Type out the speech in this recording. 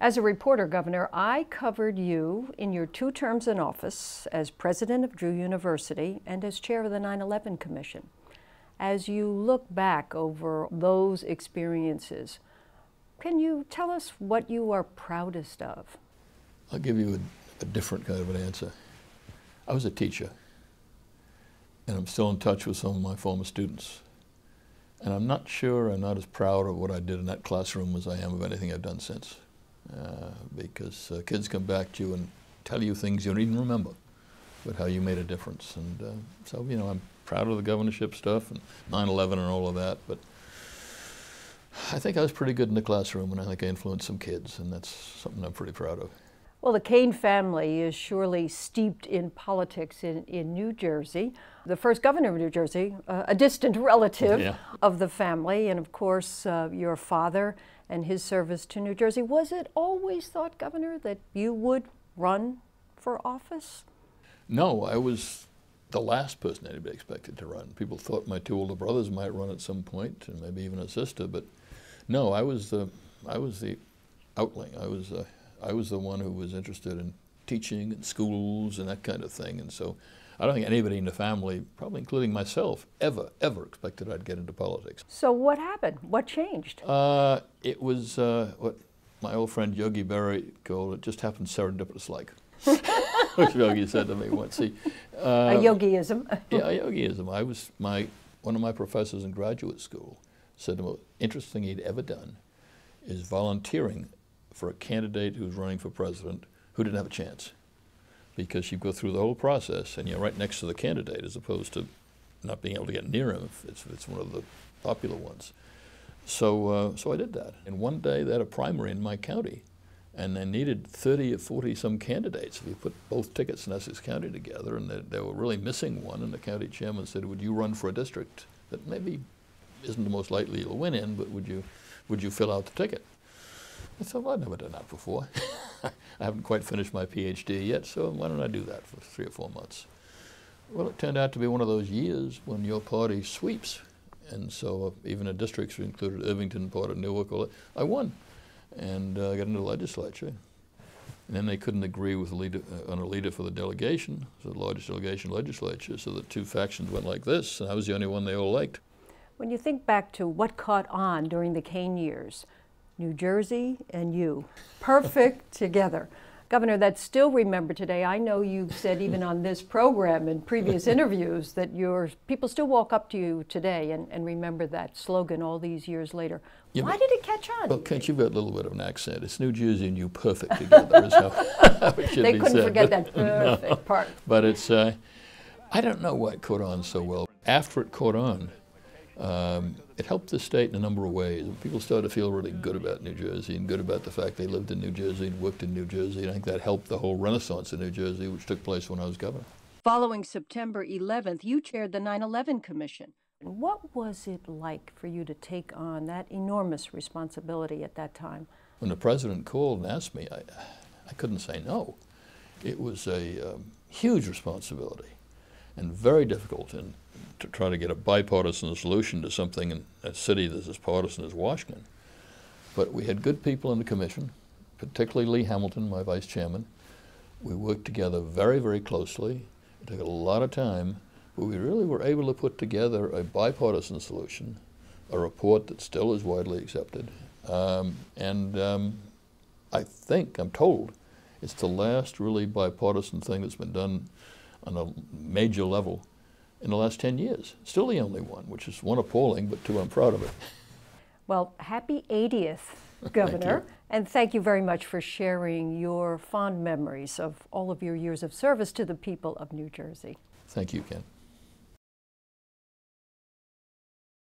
As a reporter, Governor, I covered you in your 2 terms in office as president of Drew University and as chair of the 9/11 Commission. As you look back over those experiences, can you tell us what you are proudest of? I'll give you a different kind of an answer. I was a teacher, and I'm still in touch with some of my former students. And I'm not sure I'm not as proud of what I did in that classroom as I am of anything I've done since. Because kids come back to you and tell you things you don't even remember, but how you made a difference. And so, you know, I'm proud of the governorship stuff and 9/11 and all of that, but I think I was pretty good in the classroom, and I think I influenced some kids, and that's something I'm pretty proud of. Well, the Kean family is surely steeped in politics in New Jersey. The first governor of New Jersey, a distant relative of the family, and of course your father and his service to New Jersey. Was it always thought, Governor, that you would run for office? No, I was the last person anybody expected to run. People thought my 2 older brothers might run at some point, and maybe even a sister, but no, I was the outling. I was the one who was interested in teaching and schools and that kind of thing, and so I don't think anybody in the family, probably including myself, ever expected I'd get into politics. So what happened? What changed? It was what my old friend Yogi Berra called it, just happened serendipitous-like. Which Yogi said to me once. A yogiism. Yeah, a yogiism. One of my professors in graduate school said the most interesting thing he'd ever done is volunteering for a candidate who was running for president who didn't have a chance. Because you go through the whole process and you're right next to the candidate as opposed to not being able to get near him if it's one of the popular ones. So I did that. And one day they had a primary in my county, and they needed 30 or 40 some candidates. We put both tickets in Essex County together, and they were really missing one, and the county chairman said, "Would you run for a district that maybe isn't the most likely you'll win in, but would you fill out the ticket?" I thought, well, I've never done that before. I haven't quite finished my PhD yet, so why don't I do that for 3 or 4 months? Well, it turned out to be one of those years when your party sweeps, and so even the districts we included Irvington, part of Newark, I won, and got into the legislature. And then they couldn't agree with on a leader for the delegation, so the largest delegation legislature, so the 2 factions went like this, and I was the only one they all liked. When you think back to what caught on during the Kean years, New Jersey and you, perfect together. Governor, that's still remembered today. I know you've said even on this program and previous interviews that people still walk up to you today and remember that slogan all these years later. Yeah, why did it catch on? Well, Kent, you've got a little bit of an accent. It's New Jersey and you perfect together is how it should they be couldn't said. forget that perfect part. But it's, I don't know why it caught on so well. After it caught on, it helped the state in a number of ways. People started to feel really good about New Jersey and good about the fact they lived in New Jersey and worked in New Jersey. And I think that helped the whole renaissance in New Jersey, which took place when I was governor. Following September 11th, you chaired the 9/11 Commission. What was it like for you to take on that enormous responsibility at that time? When the president called and asked me, I couldn't say no. It was a huge responsibility and very difficult to try to get a bipartisan solution to something in a city that's as partisan as Washington. But we had good people in the commission, particularly Lee Hamilton, my vice chairman. We worked together very, very closely. It took a lot of time, but we really were able to put together a bipartisan solution, a report that still is widely accepted. I think, I'm told, it's the last really bipartisan thing that's been done on a major level in the last 10 years. Still the only one, which is 1, appalling, but 2, I'm proud of it. Well, happy 80th, Governor. And thank you very much for sharing your fond memories of all of your years of service to the people of New Jersey. Thank you, Ken.